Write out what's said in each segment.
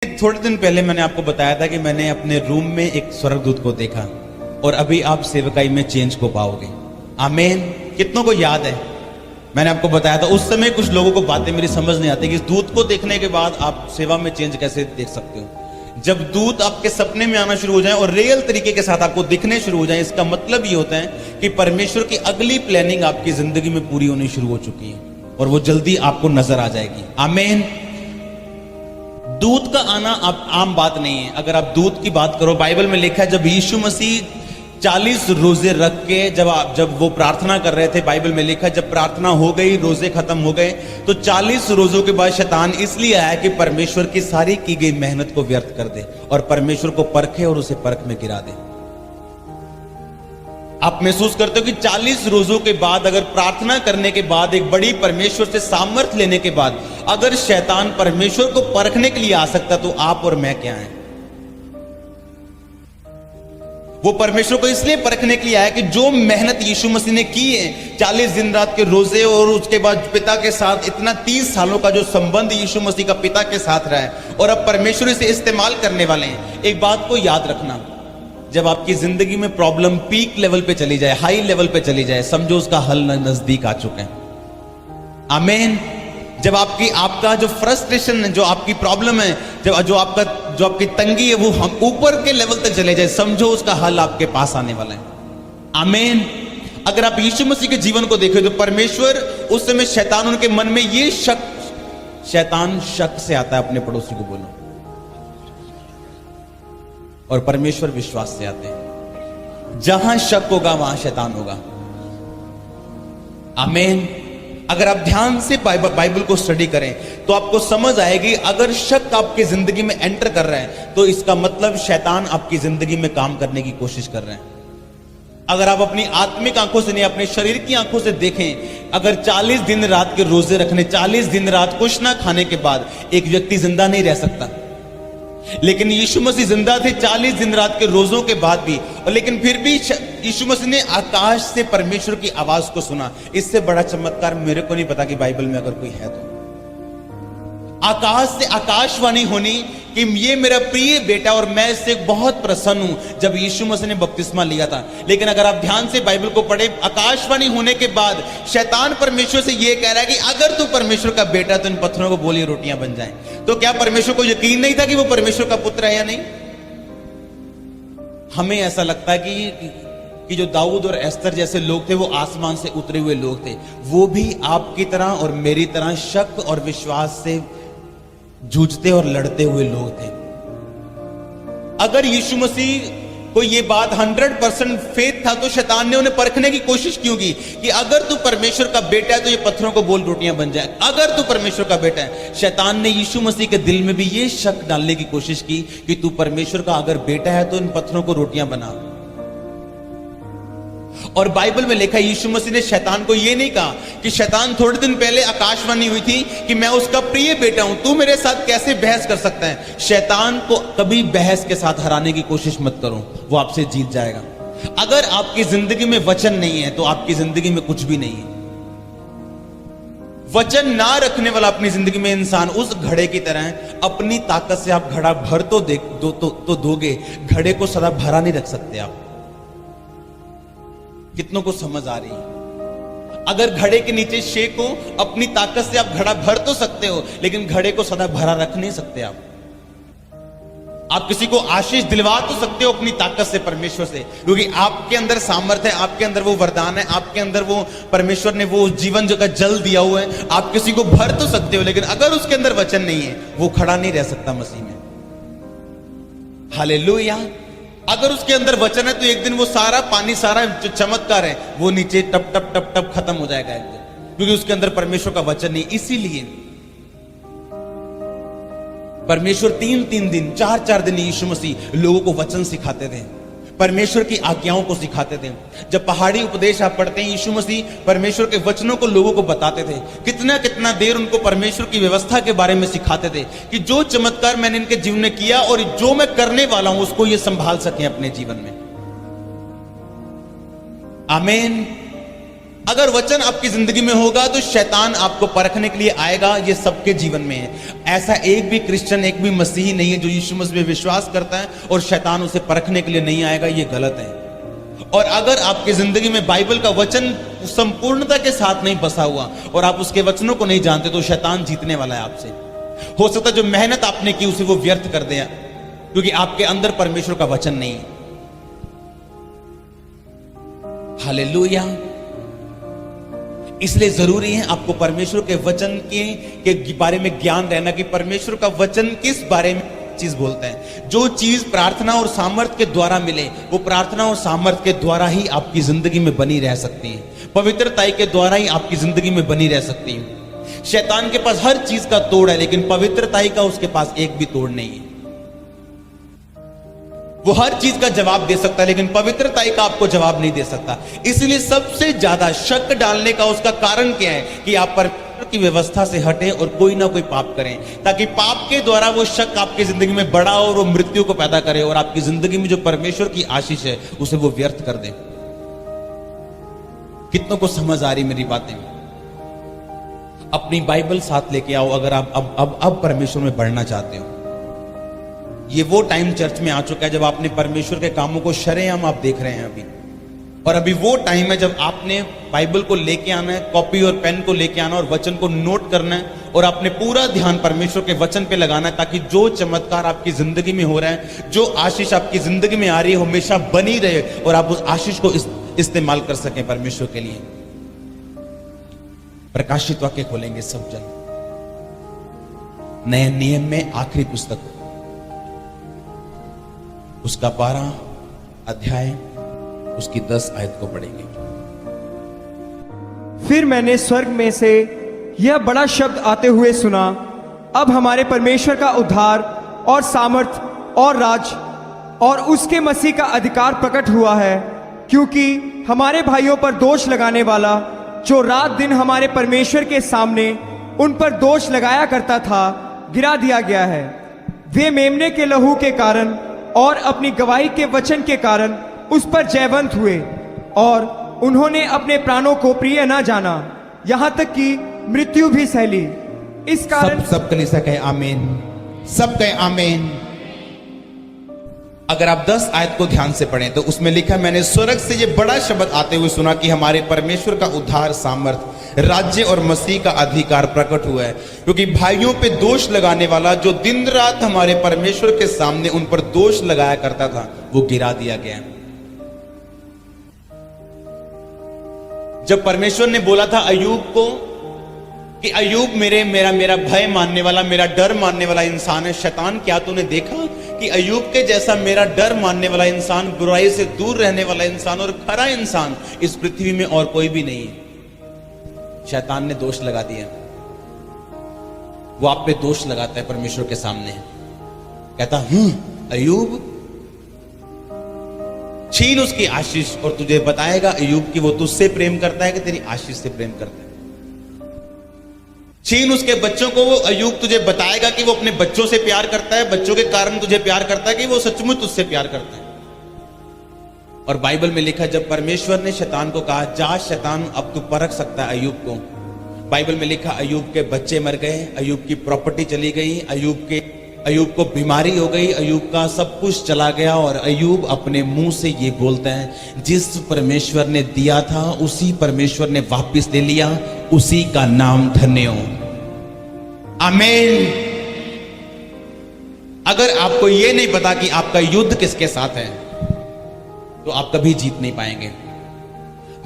थोड़े दिन पहले मैंने आपको बताया था कि मैंने अपने रूम में एक स्वर्गदूत को देखा और अभी आप सेवकाई में चेंज को पाओगे। आमीन। कितनों को याद है? मैंने आपको बताया था उस समय कुछ लोगों को बातें मेरी समझ नहीं आती कि इस दूत को देखने के बाद आप सेवा में चेंज कैसे देख सकते हो। जब दूत आपके सपने में आना शुरू हो जाए और रियल तरीके के साथ आपको दिखने शुरू हो जाए, इसका मतलब ये होता है कि परमेश्वर की अगली प्लानिंग आपकी जिंदगी में पूरी होनी शुरू हो चुकी है और वो जल्दी आपको नजर आ जाएगी। आमीन। दूत का आना आप आम बात नहीं है। अगर आप दूत की बात करो, बाइबल में लिखा है जब यीशु मसीह 40 रोजे रख के जब वो प्रार्थना कर रहे थे, बाइबल में लिखा है जब प्रार्थना हो गई, रोजे खत्म हो गए, तो 40 रोजों के बाद शैतान इसलिए आया कि परमेश्वर की सारी की गई मेहनत को व्यर्थ कर दे और परमेश्वर को परखे और उसे परख में गिरा दे। आप महसूस करते हो कि 40 रोजों के बाद, अगर प्रार्थना करने के बाद, एक बड़ी परमेश्वर से सामर्थ्य लेने के बाद, अगर शैतान परमेश्वर को परखने के लिए आ सकता तो आप और मैं क्या हैं? वो परमेश्वर को इसलिए परखने के लिए आया कि जो मेहनत यीशु मसीह ने की है, 40 दिन रात के रोजे और उसके बाद पिता के साथ इतना 30 सालों का जो संबंध यीशु मसीह का पिता के साथ रहा है और अब परमेश्वर इसे इस्तेमाल करने वाले हैं। एक बात को याद रखना, जब आपकी जिंदगी में प्रॉब्लम पीक लेवल पे चली जाए, हाई लेवल पे चली जाए, समझो उसका हल नजदीक आ चुके हैं। आमीन। जब आपका जो फ्रस्ट्रेशन है, जो आपकी प्रॉब्लम है, जो आपकी तंगी है, वो हम ऊपर के लेवल तक चले जाए, समझो उसका हल आपके पास आने वाला है। आमीन। अगर आप यीशु मसीह के जीवन को देखो तो परमेश्वर उस समय शैतान उनके मन में ये शैतान शक से आता है, अपने पड़ोसी को बोलो, और परमेश्वर विश्वास से आते हैं। जहां शक होगा वहां शैतान होगा। आमीन। अगर आप ध्यान से बाइबल को स्टडी करें तो आपको समझ आएगी, अगर शक आपकी जिंदगी में एंटर कर रहा है तो इसका मतलब शैतान आपकी जिंदगी में काम करने की कोशिश कर रहे हैं। अगर आप अपनी आत्मिक आंखों से नहीं, अपने शरीर की आंखों से देखें, अगर 40 दिन रात के रोजे रखने, 40 दिन रात कुछ ना खाने के बाद एक व्यक्ति जिंदा नहीं रह सकता, लेकिन यीशु मसीह जिंदा थे 40 दिन रात के रोजों के बाद भी, और लेकिन फिर भी यीशु मसीह ने आकाश से परमेश्वर की आवाज को सुना। इससे बड़ा चमत्कार मेरे को नहीं पता कि बाइबल में अगर कोई है तो। आकाश से आकाशवाणी होनी कि ये मेरा प्रिय बेटा और मैं इससे बहुत प्रसन्न हूं, जब यीशु मसीह ने बपतिस्मा लिया था। लेकिन अगर आप ध्यान से बाइबल को पढ़े, आकाशवाणी होने के बाद शैतान परमेश्वर से ये कह रहा है कि अगर तू परमेश्वर का बेटा तो इन पत्थरों को बोलिए रोटियां बन जाएं। तो क्या परमेश्वर को यकीन नहीं था कि वो परमेश्वर का पुत्र है या नहीं? हमें ऐसा लगता है कि जो दाऊद और एस्तर जैसे लोग थे वो आसमान से उतरे हुए लोग थे। वो भी आपकी तरह और मेरी तरह शक और विश्वास से जूझते और लड़ते हुए लोग थे। अगर यीशु मसीह को ये बात 100% फेथ था तो शैतान ने उन्हें परखने की कोशिश क्यों की कि अगर तू परमेश्वर का बेटा है तो ये पत्थरों को बोल रोटियां बन जाए। अगर तू परमेश्वर का बेटा है, शैतान ने यीशु मसीह के दिल में भी ये शक डालने की कोशिश की कि तू परमेश्वर का अगर बेटा है तो इन पत्थरों को रोटियां बना। और बाइबल में लिखा है यीशु मसीह ने शैतान को यह नहीं कहा कि शैतान, थोड़े दिन पहले आकाशवाणी हुई थी कि मैं उसका प्रिय बेटा हूं, तू मेरे साथ कैसे बहस कर सकता है। शैतान को कभी बहस के साथ हराने की कोशिश मत करो, वो आपसे जीत जाएगा। अगर आपकी जिंदगी में वचन नहीं है तो आपकी जिंदगी में कुछ भी नहीं है। वचन ना रखने वाला अपनी जिंदगी में इंसान उस घड़े की तरह है। अपनी ताकत से आप घड़ा भर तो दोगे, घड़े को सदा भरा नहीं रख सकते आप। कितनों को समझ आ रही है? अगर घड़े के नीचे शेक हो, अपनी ताकत से आप घड़ा भर तो सकते हो, लेकिन घड़े को सदा भरा रख नहीं सकते आप किसी को आशीष दिलवा तो सकते हो अपनी ताकत से, परमेश्वर से, क्योंकि आपके अंदर सामर्थ्य है, आपके अंदर वो वरदान है, आपके अंदर वो परमेश्वर ने वो जीवन जो का जल दिया हुआ है। आप किसी को भर तो सकते हो, लेकिन अगर उसके अंदर वचन नहीं है वो खड़ा नहीं रह सकता मसीह में। हालेलुया। अगर उसके अंदर वचन है तो एक दिन वो सारा पानी, सारा जो चमत्कार है वो नीचे टप टप टप टप खत्म हो जाएगा एक दिन, क्योंकि उसके अंदर परमेश्वर का वचन नहीं। इसीलिए परमेश्वर 3-3 दिन, 4-4 दिन यीशु मसीह लोगों को वचन सिखाते थे, परमेश्वर की आज्ञाओं को सिखाते थे। जब पहाड़ी उपदेश आप पढ़ते हैं, यीशु मसीह परमेश्वर के वचनों को लोगों को बताते थे। कितना कितना देर उनको परमेश्वर की व्यवस्था के बारे में सिखाते थे कि जो चमत्कार मैंने इनके जीवन में किया और जो मैं करने वाला हूं उसको ये संभाल सकें अपने जीवन में। आमीन। अगर वचन आपकी जिंदगी में होगा तो शैतान आपको परखने के लिए आएगा। ये सबके जीवन में है। ऐसा एक भी क्रिश्चियन, एक भी मसीही नहीं है जो यीशु मसीह में विश्वास करता है और शैतान उसे परखने के लिए नहीं आएगा। ये गलत है। और अगर आपकी जिंदगी में बाइबल का वचन संपूर्णता के साथ नहीं बसा हुआ और आप उसके वचनों को नहीं जानते तो शैतान जीतने वाला है आपसे। हो सकता है जो मेहनत आपने की उसे वो व्यर्थ कर दे, क्योंकि आपके अंदर परमेश्वर का वचन नहीं है। हालेलुया। इसलिए जरूरी है आपको परमेश्वर के वचन के बारे में ज्ञान रहना कि परमेश्वर का वचन किस बारे में चीज बोलता है। जो चीज प्रार्थना और सामर्थ के द्वारा मिले वो प्रार्थना और सामर्थ के द्वारा ही आपकी जिंदगी में बनी रह सकती है। पवित्रताई के द्वारा ही आपकी जिंदगी में बनी रह सकती है। शैतान के पास हर चीज का तोड़ है, लेकिन पवित्रताई का उसके पास एक भी तोड़ नहीं है। वो हर चीज का जवाब दे सकता है, लेकिन पवित्रताई का आपको जवाब नहीं दे सकता। इसलिए सबसे ज्यादा शक डालने का उसका कारण क्या है कि आप परमेश्वर की व्यवस्था से हटें और कोई ना कोई पाप करें, ताकि पाप के द्वारा वो शक आपकी जिंदगी में बढ़ा और वो मृत्यु को पैदा करे और आपकी जिंदगी में जो परमेश्वर की आशीष है उसे वो व्यर्थ कर दे। कितनों को समझ आ रही मेरी बातें? अपनी बाइबल साथ लेके आओ अगर आप अब परमेश्वर में बढ़ना चाहते हो। ये वो टाइम चर्च में आ चुका है जब आपने परमेश्वर के कामों को शरेआम आप देख रहे हैं अभी। और अभी वो टाइम है जब आपने बाइबल को लेके आना है, कॉपी और पेन को लेके आना और वचन को नोट करना है और अपने पूरा ध्यान परमेश्वर के वचन पे लगाना है, ताकि जो चमत्कार आपकी जिंदगी में हो रहा है, जो आशीष आपकी जिंदगी में आ रही है, हमेशा बनी रहे और आप उस आशीष को इस्तेमाल कर सकें परमेश्वर के लिए। प्रकाशित वाक्य खोलेंगे सब जन, नए नियम में आखिरी पुस्तक, उसका 12 अध्याय, उसकी 10 आयत को पढ़ेंगे। फिर मैंने स्वर्ग में से यह बड़ा शब्द आते हुए सुना, अब हमारे परमेश्वर का उद्धार और सामर्थ और राज और उसके मसीह का अधिकार प्रकट हुआ है, क्योंकि हमारे भाइयों पर दोष लगाने वाला जो रात दिन हमारे परमेश्वर के सामने उन पर दोष लगाया करता था, गिरा दिया गया है। वे मेमने के लहू के कारण और अपनी गवाही के वचन के कारण उस पर जयवंत हुए और उन्होंने अपने प्राणों को प्रिय न जाना, यहां तक कि मृत्यु भी सह ली। इस कारण सब कलीसिया कहे आमीन, सब कहे आमीन। अगर आप 10 आयत को ध्यान से पढ़ें तो उसमें लिखा, मैंने स्वर्ग से ये बड़ा शब्द आते हुए सुना कि हमारे परमेश्वर का उद्धार, सामर्थ, राज्य और मसीह का अधिकार प्रकट हुआ है, क्योंकि भाइयों पे दोष लगाने वाला जो दिन रात हमारे परमेश्वर के सामने उन पर दोष लगाया करता था, वो गिरा दिया गया। जब परमेश्वर ने बोला था अय्यूब को कि अय्यूब मेरा भय मानने वाला, मेरा डर मानने वाला इंसान है, शैतान क्या तूने देखा कि अय्यूब के जैसा मेरा डर मानने वाला इंसान, बुराई से दूर रहने वाला इंसान और खरा इंसान इस पृथ्वी में और कोई भी नहीं है। शैतान ने दोष लगा दिया। वो आप पे दोष लगाता है परमेश्वर के सामने, कहता अय्यूब, छीन उसकी आशीष और तुझे बताएगा अय्यूब कि वो तुझसे प्रेम करता है कि तेरी आशीष से प्रेम करता है। छीन उसके बच्चों को, वो अय्यूब तुझे बताएगा कि वो अपने बच्चों से प्यार करता है, बच्चों के कारण तुझे प्यार करता है, कि वो सचमुच तुझसे प्यार करता है। और बाइबल में लिखा, जब परमेश्वर ने शैतान को कहा, जा शैतान, अब तू परख सकता है अय्यूब को। बाइबल में लिखा, अय्यूब के बच्चे मर गए, अय्यूब की प्रॉपर्टी चली गई, अय्यूब को बीमारी हो गई, अय्यूब का सब कुछ चला गया। और अय्यूब अपने मुंह से ये बोलता है, जिस परमेश्वर ने दिया था उसी परमेश्वर ने वापस ले लिया, उसी का नाम धन्य हो। आमीन। अगर आपको ये नहीं पता कि आपका युद्ध किसके साथ है तो आप कभी जीत नहीं पाएंगे।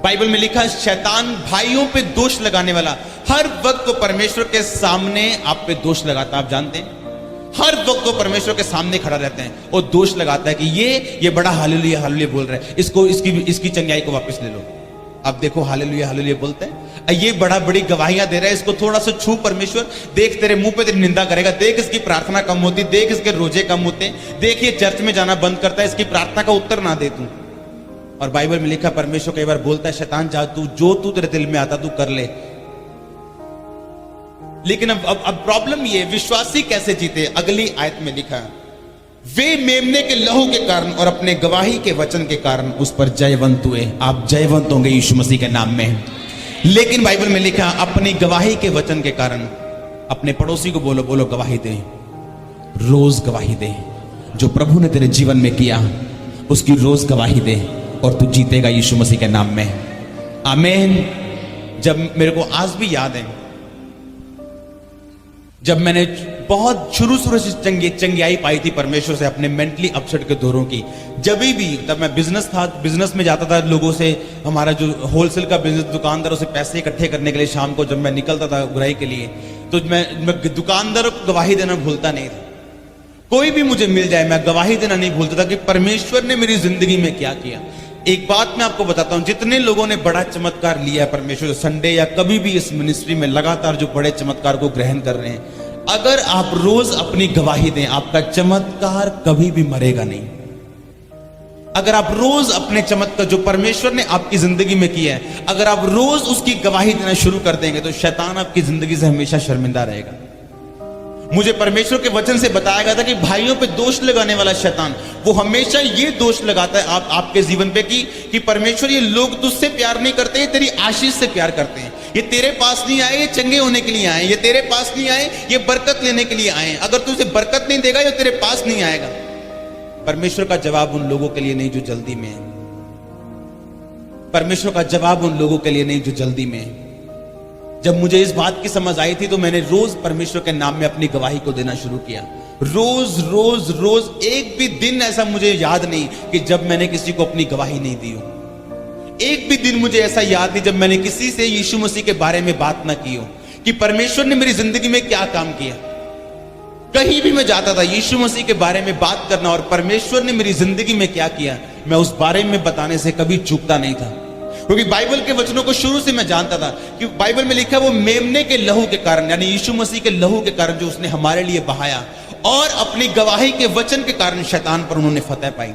बाइबल में लिखा, शैतान भाइयों पे दोष लगाने वाला हर वक्त तो परमेश्वर के सामने आप पे दोष लगाता, आप जानते हैं, हर वक्त वो परमेश्वर के सामने खड़ा रहते हैं और दोष लगाता है कि ये बड़ा हालेलुया हालेलुया बोल रहा है, इसको इसकी चंगाई को वापस ले लो। अब देखो हालेलुया हालेलुया बोलते हैं, ये बड़ी गवाहियां दे रहा है, इसको थोड़ा सा छू परमेश्वर, देख तेरे मुंह पे तेरी निंदा करेगा, देख इसकी प्रार्थना कम होती, देख इसके रोजे कम होते, देख ये चर्च में जाना बंद करता है, इसकी प्रार्थना का उत्तर ना दे तू। और बाइबल में लिखा, परमेश्वर कई बार बोलता है, शैतान जा, तू तेरे दिल में आता तू कर ले। लेकिन अब प्रॉब्लम ये, विश्वासी कैसे जीते? अगली आयत में लिखा, वे मेमने के लहू के कारण और अपने गवाही के वचन के कारण उस पर जयवंत हुए। आप जयवंत होंगे यीशु मसीह के नाम में। लेकिन बाइबल में लिखा अपनी गवाही के वचन के कारण अपने पड़ोसी को बोलो, बोलो गवाही दे, रोज गवाही दे। जो प्रभु ने तेरे जीवन में किया उसकी रोज गवाही दे और तू जीतेगा यीशु मसीह के नाम में। आमीन। जब मेरे को आज भी याद है, जब मैंने बहुत शुरू से चंगियाई पाई थी परमेश्वर से अपने मेंटली अपसेट के दौरों की, जब भी तब मैं बिजनेस में जाता था, लोगों से, हमारा जो होलसेल का बिजनेस, दुकानदारों से पैसे इकट्ठे करने के लिए शाम को जब मैं निकलता था उगराई के लिए, तो मैं दुकानदारों को गवाही देना भूलता नहीं था। कोई भी मुझे मिल जाए मैं गवाही देना नहीं भूलता था कि परमेश्वर ने मेरी जिंदगी में क्या किया। एक बात मैं आपको बताता हूं, जितने लोगों ने बड़ा चमत्कार लिया है परमेश्वर संडे या कभी भी इस मिनिस्ट्री में लगातार जो बड़े चमत्कार को ग्रहण कर रहे हैं, अगर आप रोज अपनी गवाही दें, आपका चमत्कार कभी भी मरेगा नहीं। अगर आप रोज अपने चमत्कार जो परमेश्वर ने आपकी जिंदगी में किया है, अगर आप रोज उसकी गवाही देना शुरू कर देंगे तो शैतान आपकी जिंदगी से हमेशा शर्मिंदा रहेगा। मुझे परमेश्वर के वचन से बताया गया था कि भाइयों पे दोष लगाने वाला शैतान, वो हमेशा ये दोष लगाता है आपके जीवन पे कि परमेश्वर ये लोग तुझसे प्यार नहीं करते, ये तेरी आशीष से प्यार करते हैं, ये तेरे पास नहीं आए, ये चंगे होने के लिए आए, ये तेरे पास नहीं आए, ये बरकत लेने के लिए आए। अगर तू उसे बरकत नहीं देगा, ये तेरे पास नहीं आएगा। परमेश्वर का जवाब उन लोगों के लिए नहीं जो जल्दी में है। परमेश्वर का जवाब उन लोगों के लिए नहीं जो जल्दी में है। जब मुझे इस बात की समझ आई थी तो मैंने रोज परमेश्वर के नाम में अपनी गवाही को देना शुरू किया। रोज रोज रोज, एक भी दिन ऐसा मुझे याद नहीं कि जब मैंने किसी को अपनी गवाही नहीं दी हो। एक भी दिन मुझे ऐसा याद नहीं जब मैंने किसी से यीशु मसीह के बारे में बात ना की हो कि परमेश्वर ने मेरी जिंदगी में क्या काम किया। कहीं भी मैं जाता था यीशु मसीह के बारे में बात करना और परमेश्वर ने मेरी जिंदगी में क्या किया, मैं उस बारे में बताने से कभी चूकता नहीं था, क्योंकि बाइबल के वचनों को शुरू से मैं जानता था कि बाइबल में लिखा वो मेमने के लहू के कारण, यानी यीशु मसीह के लहू के कारण जो उसने हमारे लिए बहाया, और अपनी गवाही के वचन के कारण शैतान पर उन्होंने फतह पाई।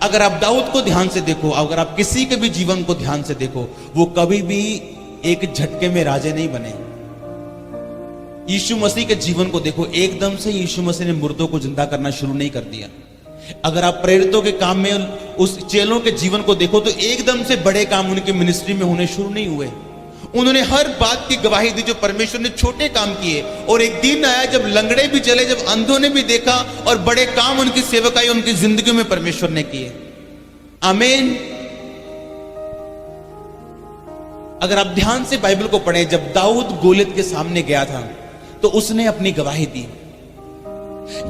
अगर आप दाऊद को ध्यान से देखो, अगर आप किसी के भी जीवन को ध्यान से देखो, वो कभी भी एक झटके में राजे नहीं बने। यीशु मसीह के जीवन को देखो, एकदम से यीशु मसीह ने मुर्दों को जिंदा करना शुरू नहीं कर दिया। अगर आप प्रेरितों के काम में उस चेलों के जीवन को देखो तो एकदम से बड़े काम उनके मिनिस्ट्री में होने शुरू नहीं हुए। उन्होंने हर बात की गवाही दी जो परमेश्वर ने छोटे काम किए, और एक दिन आया जब लंगड़े भी चले, जब अंधों ने भी देखा, और बड़े काम उनकी सेवकाई उनकी जिंदगी में परमेश्वर ने किए। आमीन। अगर आप ध्यान से बाइबल को पढ़ें, जब दाऊद गोलियत के सामने गया था तो उसने अपनी गवाही दी।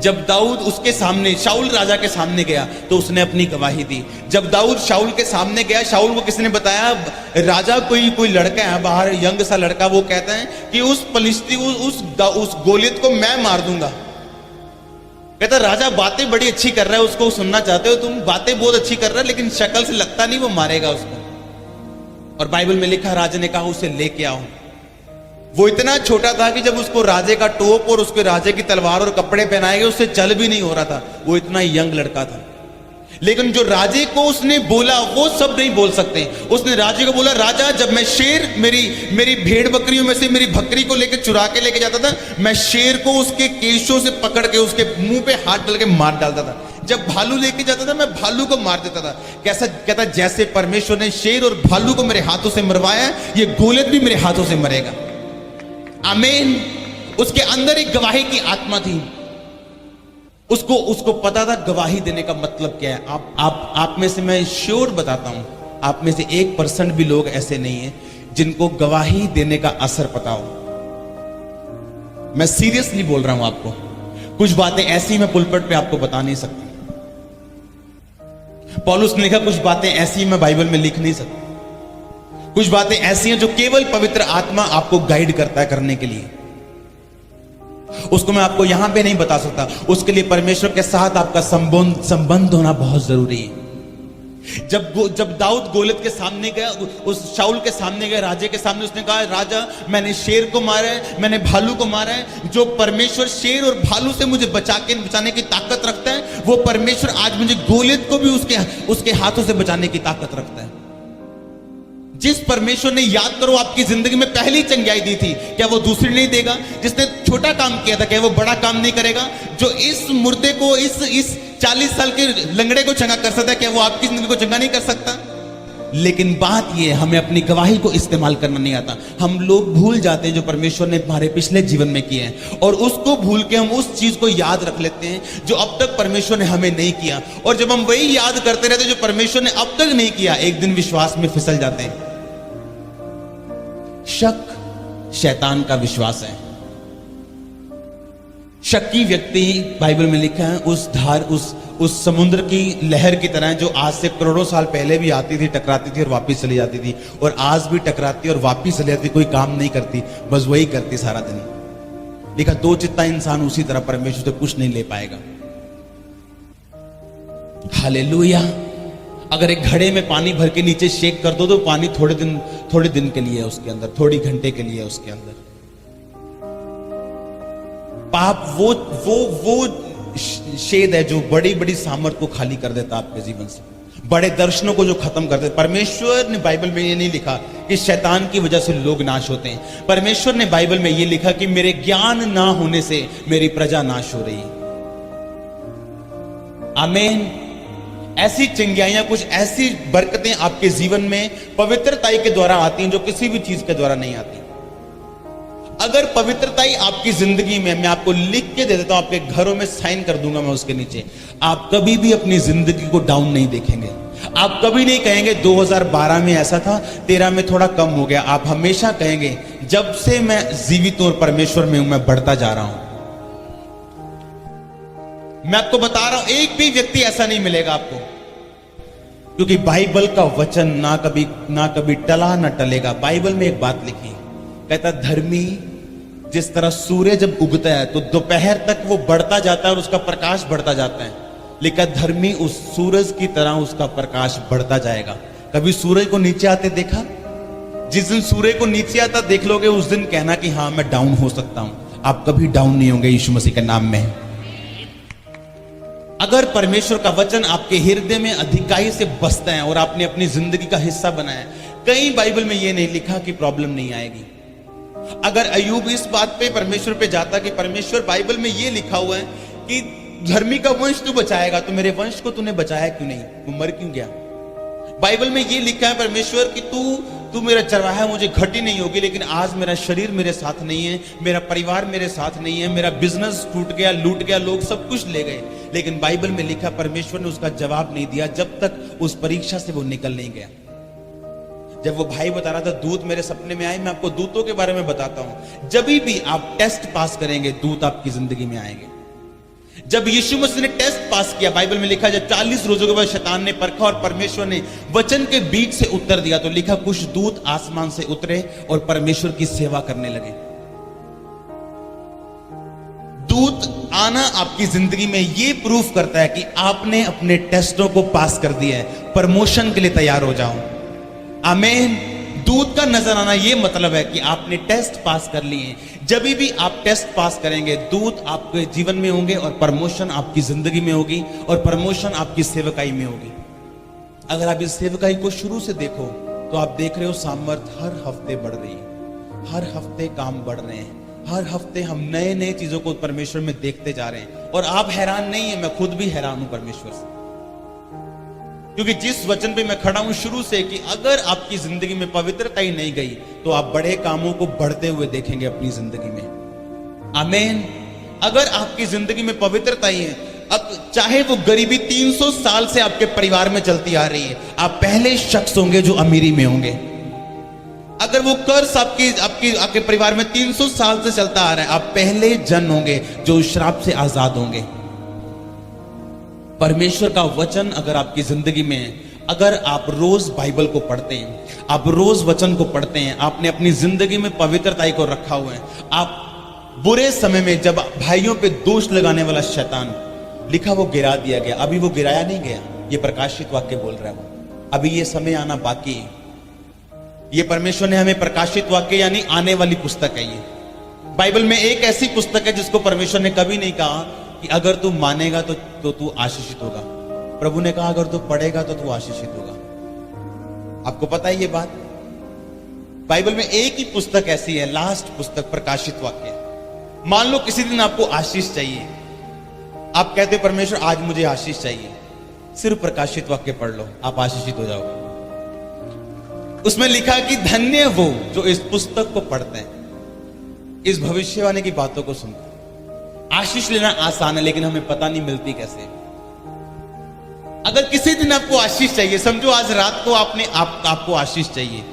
जब दाऊद उसके सामने शाऊल राजा के सामने गया तो उसने अपनी गवाही दी। जब दाऊद शाऊल के सामने गया, शाऊल को किसने बताया, राजा कोई लड़का है बाहर, यंग सा लड़का, वो कहता है कि उस फलिस्ती उस गोलियत को मैं मार दूंगा। कहता राजा बातें बड़ी अच्छी कर रहा है, उसको सुनना चाहते हो तुम, बातें बहुत अच्छी कर रहा है, लेकिन शक्ल से लगता नहीं वो मारेगा उसको। और बाइबल में लिखा राजा ने कहा उसे लेके आओ। वो इतना छोटा था कि जब उसको राजे का टोप और उसके राजे की तलवार और कपड़े पहनाए गए उससे चल भी नहीं हो रहा था, वो इतना यंग लड़का था। लेकिन जो राजे को उसने बोला वो सब नहीं बोल सकते। उसने राजे को बोला, राजा जब मैं शेर मेरी भेड़ बकरियों में से मेरी बकरी को लेकर चुरा के लेके जाता था, मैं शेर को उसके केशों से पकड़ के उसके मुंह पे हाथ डाल के मार डालता था। जब भालू लेके जाता था मैं भालू को मार देता था। कैसा कहता, जैसे परमेश्वर ने शेर और भालू को मेरे हाथों से मरवाया, ये गोलियत भी मेरे हाथों से मरेगा। आमीन। उसके अंदर एक गवाही की आत्मा थी। उसको पता था गवाही देने का मतलब क्या है। आप में से मैं श्योर बताता हूं, आप में से 1% भी लोग ऐसे नहीं है जिनको गवाही देने का असर पता हो। मैं सीरियसली बोल रहा हूं आपको, कुछ बातें ऐसी मैं पुलपट पे आपको बता नहीं सकता। पौलुस ने लिखा कुछ बातें ऐसी मैं बाइबल में लिख नहीं सकता। कुछ बातें ऐसी हैं जो केवल पवित्र आत्मा आपको गाइड करता है करने के लिए। उसको मैं आपको यहां पे नहीं बता सकता। उसके लिए परमेश्वर के साथ आपका संबंध होना बहुत जरूरी है। जब दाऊद गोलियत के सामने गया, उस शाऊल के सामने गया, राजे के सामने, उसने कहा राजा मैंने शेर को मारा है, मैंने भालू को मारा है। जो परमेश्वर शेर और भालू से मुझे बचाने की ताकत रखता है, वो परमेश्वर आज मुझे गोलियत को भी उसके हाथों से बचाने की ताकत रखता है। जिस परमेश्वर ने, याद करो, आपकी जिंदगी में पहली चंगाई दी थी, क्या वो दूसरी नहीं देगा? जिसने छोटा काम किया था, क्या वो बड़ा काम नहीं करेगा? जो इस मुर्दे को, इस 40 साल के लंगड़े को चंगा कर सकता है, क्या वो आपकी जिंदगी को चंगा नहीं कर सकता? लेकिन बात यह हमें अपनी गवाही को इस्तेमाल करना नहीं आता। हम लोग भूल जाते हैं जो परमेश्वर ने हमारे पिछले जीवन में किए हैं, और उसको भूल के हम उस चीज को याद रख लेते हैं जो अब तक परमेश्वर ने हमें नहीं किया। और जब हम वही याद करते रहते जो परमेश्वर ने अब तक नहीं किया, एक दिन विश्वास में फिसल जाते हैं। शक शैतान का विश्वास है। शक्की व्यक्ति, बाइबल में लिखा है, उस धार उस समुद्र की लहर की तरह जो आज से करोड़ों साल पहले भी आती थी, टकराती थी और वापस चली जाती थी, और आज भी टकराती और वापस चली जाती, कोई काम नहीं करती, बस वही करती सारा दिन। लिखा दो चित्ता इंसान उसी तरह परमेश्वर से कुछ नहीं ले पाएगा। हालेलुया। अगर एक घड़े में पानी भर के नीचे शेक कर दो तो पानी थोड़े दिन के लिए है उसके अंदर, थोड़ी घंटे के लिए है उसके अंदर। पाप वो शेद है जो बड़ी बड़ी सामर्थ को खाली कर देता आपके जीवन से, बड़े दर्शनों को जो खत्म कर देता। परमेश्वर ने बाइबल में ये नहीं लिखा कि शैतान की वजह से लोग नाश होते हैं। परमेश्वर ने बाइबल में ये लिखा कि मेरे ज्ञान ना होने से मेरी प्रजा नाश हो रही है। आमीन। ऐसी चिंगाइयां, कुछ ऐसी बरकतें आपके जीवन में पवित्रताई के द्वारा आती हैं जो किसी भी चीज के द्वारा नहीं आती। अगर पवित्रताई आपकी जिंदगी में, मैं आपको लिख के दे देता हूं, आपके घरों में साइन कर दूंगा मैं उसके नीचे, आप कभी भी अपनी जिंदगी को डाउन नहीं देखेंगे। आप कभी नहीं कहेंगे 2012 में ऐसा था, 13 में थोड़ा कम हो गया। आप हमेशा कहेंगे जब से मैं जीवित और परमेश्वर में हूं, मैं बढ़ता जा रहा हूं। मैं आपको बता रहा हूं, एक भी व्यक्ति ऐसा नहीं मिलेगा आपको, क्योंकि बाइबल का वचन ना कभी टला ना टलेगा। बाइबल में एक बात लिखी, कहता धर्मी जिस तरह सूर्य जब उगता है तो दोपहर तक वो बढ़ता जाता है और उसका प्रकाश बढ़ता जाता है, लेकिन धर्मी उस सूरज की तरह उसका प्रकाश बढ़ता जाएगा। कभी सूरज को नीचे आते देखा? जिस दिन सूर्य को नीचे आता देख लोगे, उस दिन कहना कि हाँ मैं डाउन हो सकता हूं। आप कभी डाउन नहीं होंगे यीशु मसीह के नाम में। अगर परमेश्वर का वचन आपके हृदय में अधिकाई से बसता है और आपने अपनी जिंदगी का हिस्सा बनाया है, कहीं बाइबल में यह नहीं लिखा कि प्रॉब्लम नहीं आएगी। अगर अय्यूब इस बात पे परमेश्वर पे जाता कि परमेश्वर बाइबल में यह लिखा हुआ है कि धर्मी का वंश तू बचाएगा, तो मेरे वंश को तूने बचाया क्यों नहीं? वो मर क्यों गया? बाइबल में यह लिखा है परमेश्वर कि तू मेरा चरवाहा है, मुझे घटी नहीं होगी, लेकिन आज मेरा शरीर मेरे साथ नहीं है, मेरा परिवार मेरे साथ नहीं है, मेरा बिजनेस टूट गया, लूट गया, लोग सब कुछ ले गए। लेकिन बाइबल में लिखा परमेश्वर ने उसका जवाब नहीं दिया जब तक उस परीक्षा से वो निकल नहीं गया। जब वो भाई बता रहा था दूत मेरे सपने में आए, मैं आपको दूतों के बारे में बताता हूं। जब भी आप टेस्ट पास करेंगे, दूत आपकी जिंदगी में आएंगे। जब यीशु मसीह ने टेस्ट पास किया, बाइबल में लिखा जब 40 रोजों के बाद शैतान ने परखा और परमेश्वर ने वचन के बीच से उत्तर दिया, तो लिखा कुछ दूत आसमान से उतरे और परमेश्वर की सेवा करने लगे। दूत आना आपकी जिंदगी में यह प्रूफ करता है कि आपने अपने टेस्टों को पास कर दिया है, प्रमोशन के लिए तैयार हो जाओ। आमीन। दूत का नजर आना यह मतलब है कि आपने टेस्ट पास कर लिए। जब भी आप टेस्ट पास करेंगे, दूत आपके जीवन में होंगे और प्रमोशन आपकी जिंदगी में होगी और प्रमोशन आपकी सेवकाई में होगी। अगर आप इस सेवकाई को शुरू से देखो तो आप देख रहे हो सामर्थ हर हफ्ते बढ़ रही है, हर हफ्ते काम बढ़ रहे हैं, हर हफ्ते हम नए नए चीजों को परमेश्वर में देखते जा रहे हैं। और आप हैरान नहीं है, मैं खुद भी हैरान हूं परमेश्वर से, क्योंकि जिस वचन पे मैं खड़ा हूं शुरू से कि अगर आपकी जिंदगी में पवित्रता ही नहीं गई तो आप बड़े कामों को बढ़ते हुए देखेंगे अपनी जिंदगी में। आमीन। अगर आपकी जिंदगी में पवित्रता ही है, अब चाहे वो गरीबी 300 साल से आपके परिवार में चलती आ रही है, आप पहले शख्स होंगे जो अमीरी में होंगे। अगर वो कर्ज आपके परिवार में 300 साल से चलता आ रहा है, आप पहले जन होंगे जो श्राप से आजाद होंगे। परमेश्वर का वचन अगर आपकी जिंदगी में है, अगर आप रोज बाइबल को पढ़ते हैं, आप रोज वचन को पढ़ते हैं, आपने अपनी जिंदगी में पवित्रता को रखा हुआ है, आप बुरे समय में जब भाइयों पे दोष लगाने वाला शैतान, लिखा वो गिरा दिया गया, अभी वो गिराया नहीं गया, ये प्रकाशित वाक्य बोल रहा है वो, अभी ये समय आना बाकी है। ये परमेश्वर ने हमें प्रकाशित वाक्य यानी आने वाली पुस्तक है। ये बाइबल में एक ऐसी पुस्तक है जिसको परमेश्वर ने कभी नहीं कहा कि अगर तू मानेगा तो तू आशीषित होगा। प्रभु ने कहा अगर तू पढ़ेगा तो तू आशीषित होगा। आपको पता है ये बात? बाइबल में एक ही पुस्तक ऐसी है, लास्ट पुस्तक प्रकाशित वाक्य। मान लो किसी दिन आपको आशीष चाहिए, आप कहते परमेश्वर आज मुझे आशीष चाहिए, सिर्फ प्रकाशित वाक्य पढ़ लो, आप आशीषित हो जाओगे। उसमें लिखा कि धन्य वो जो इस पुस्तक को पढ़ते हैं, इस भविष्यवाणी की बातों को सुनते हैं। आशीष लेना आसान है, लेकिन हमें पता नहीं मिलती कैसे। अगर किसी दिन आपको आशीष चाहिए, समझो आज रात को आपको आशीष चाहिए,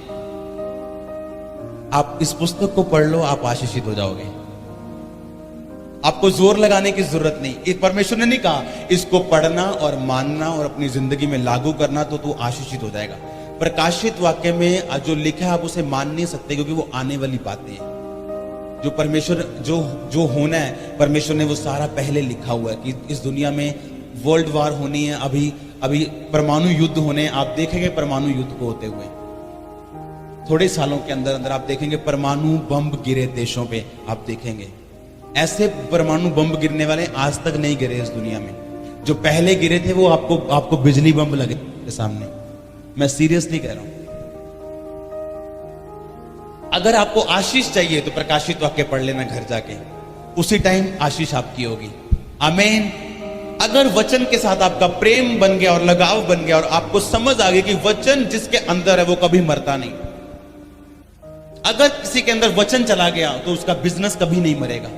आप इस पुस्तक को पढ़ लो, आप आशीषित हो जाओगे। आपको जोर लगाने की जरूरत नहीं। इस परमेश्वर ने नहीं कहा इसको पढ़ना और मानना और अपनी जिंदगी में लागू करना तो तू आशीषित हो जाएगा। प्रकाशित वाक्य में जो लिखा है आप उसे मान नहीं सकते, क्योंकि वो आने वाली बातें हैं। जो परमेश्वर जो होना है, परमेश्वर ने वो सारा पहले लिखा हुआ है कि इस दुनिया में वर्ल्ड वार होनी है, अभी परमाणु युद्ध होने हैं। आप देखेंगे परमाणु युद्ध को होते हुए थोड़े सालों के अंदर अंदर आप देखेंगे परमाणु बम गिरे देशों पे। आप देखेंगे ऐसे परमाणु बम गिरने वाले आज तक नहीं गिरे इस दुनिया में। जो पहले गिरे थे वो आपको बिजली बम लगे सामने। मैं सीरियसली कह रहा हूं। अगर आपको आशीष चाहिए तो प्रकाशित वाक्य पढ़ लेना घर जाके, उसी टाइम आशीष आपकी होगी। आमीन। अगर वचन के साथ आपका प्रेम बन गया और लगाव बन गया और आपको समझ आ गई कि वचन जिसके अंदर है वो कभी मरता नहीं। अगर किसी के अंदर वचन चला गया तो उसका बिजनेस कभी नहीं मरेगा।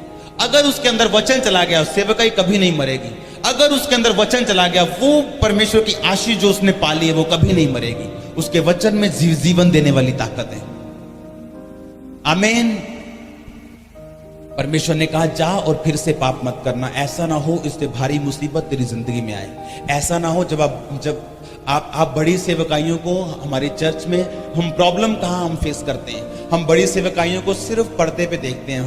अगर उसके अंदर वचन चला गया सेवकाई कभी नहीं मरेगी। अगर उसके अंदर वचन चला गया, वो परमेश्वर की आशीष जो उसने पाली है वो कभी नहीं मरेगी। उसके वचन में जीवन देने वाली ताकत है। आमीन। परमेश्वर ने कहा जा और फिर से पाप मत करना। ऐसा ना हो इससे भारी मुसीबत तेरी जिंदगी में आए। ऐसा ना हो जब आप बड़ी सेवकाइयों को, हमारी चर्च में हम प्रॉब्लम कहाँ हम फेस करते हैं। हम बड़ी सेवकाइयों को सिर्फ पर्दे पे देखते हैं,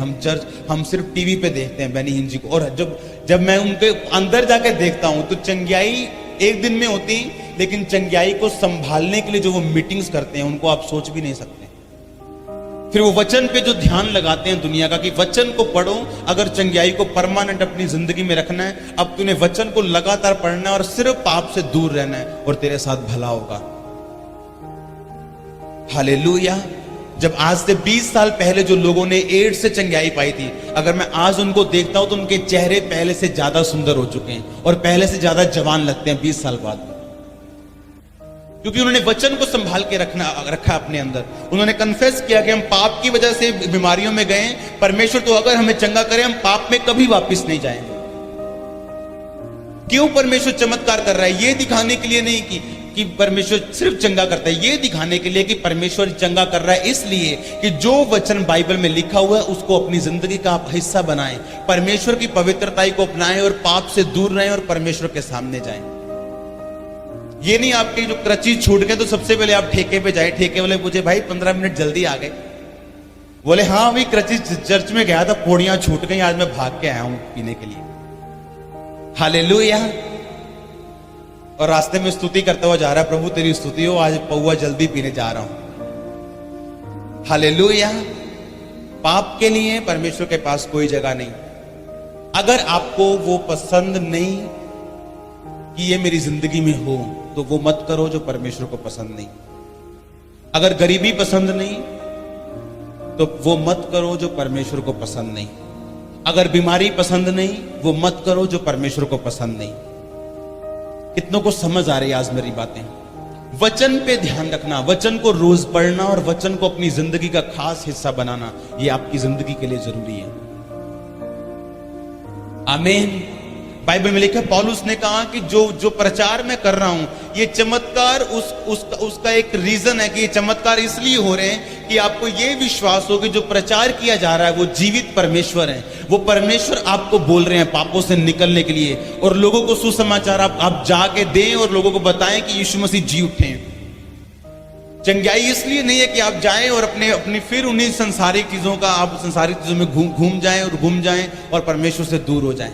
हम सिर्फ टीवी पे देखते हैं बेनी हिन जी को। और जब मैं उनके अंदर जाकर देखता हूं तो चंगियाई एक दिन में होती, लेकिन चंगियाई को संभालने के लिए जो वो मीटिंग्स करते हैं उनको आप सोच भी नहीं सकते। फिर वो वचन पे जो ध्यान लगाते हैं दुनिया का कि वचन को पढ़ो, अगर चंगियाई को परमानेंट अपनी जिंदगी में रखना है, अब तूने वचन को लगातार पढ़ना है और सिर्फ पाप से दूर रहना है और तेरे साथ भला होगा। हालेलुया। जब आज से 20 साल पहले जो लोगों ने एड्स से चंगियाई पाई थी, अगर मैं आज उनको देखता हूं तो उनके चेहरे पहले से ज्यादा सुंदर हो चुके हैं और पहले से ज्यादा जवान लगते हैं 20 साल बाद, क्योंकि उन्होंने वचन को संभाल के रखा अपने अंदर। उन्होंने कन्फेस किया कि हम पाप की वजह से बीमारियों में गए, परमेश्वर तो अगर हमें चंगा करे हम पाप में कभी वापस नहीं जाएंगे। क्यों परमेश्वर चमत्कार कर रहा है? ये दिखाने के लिए नहीं कि परमेश्वर सिर्फ चंगा करता है, ये दिखाने के लिए कि परमेश्वर चंगा कर रहा है इसलिए कि जो वचन बाइबल में लिखा हुआ है उसको अपनी जिंदगी का आप हिस्सा बनाएं, परमेश्वर की पवित्रताई को अपनाएं और पाप से दूर रहें और परमेश्वर के सामने जाएं। ये नहीं आपके जो क्रचीज छूट गए तो सबसे पहले आप ठेके पे जाए। ठेके वाले पूछे भाई 15 मिनट जल्दी आ गए? बोले हाँ भाई क्रचीज चर्च में गया था, पौड़ियां छूट गई, आज मैं भाग के आया हूं पीने के लिए। हालेलुया। और रास्ते में स्तुति करता हुआ जा रहा है, प्रभु तेरी स्तुति हो, आज पौवा जल्दी पीने जा रहा हूं। हालेलुया। पाप के लिए परमेश्वर के पास कोई जगह नहीं। अगर आपको वो पसंद नहीं कि ये मेरी जिंदगी में हो तो वो मत करो जो परमेश्वर को पसंद नहीं। अगर गरीबी पसंद नहीं तो वो मत करो जो परमेश्वर को पसंद नहीं। अगर बीमारी पसंद नहीं वो मत करो जो परमेश्वर को पसंद नहीं। कितनों को समझ आ रही है आज मेरी बातें? वचन पे ध्यान रखना, वचन को रोज पढ़ना और वचन को अपनी जिंदगी का खास हिस्सा बनाना, ये आपकी जिंदगी के लिए जरूरी है। आमीन। बाइबल में लिखा, पौलुस ने कहा कि जो प्रचार मैं कर रहा हूं ये चमत्कार उसका एक रीजन है कि ये चमत्कार इसलिए हो रहे हैं कि आपको ये विश्वास हो कि जो प्रचार किया जा रहा है वो जीवित परमेश्वर है। वो परमेश्वर आपको बोल रहे हैं पापों से निकलने के लिए, और लोगों को सुसमाचार आप जाके दें और लोगों को बताएं कि यीशु मसीह जी उठे। चंगाई इसलिए नहीं है कि आप जाएं और अपनी फिर उन्हीं संसारिक चीजों का आप संसारिक चीजों में घूम जाएं और परमेश्वर से दूर हो जाएं।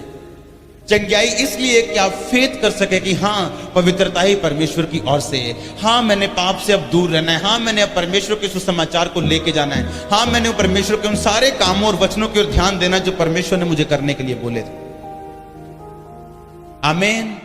चंगाई इसलिए कि आप फेथ कर सके कि हाँ पवित्रता ही परमेश्वर की ओर से है। हाँ मैंने पाप से अब दूर रहना है। हाँ मैंने अब परमेश्वर के सुसमाचार को लेके जाना है। हाँ मैंने परमेश्वर के उन सारे कामों और वचनों की ओर ध्यान देना जो परमेश्वर ने मुझे करने के लिए बोले थे। आमीन।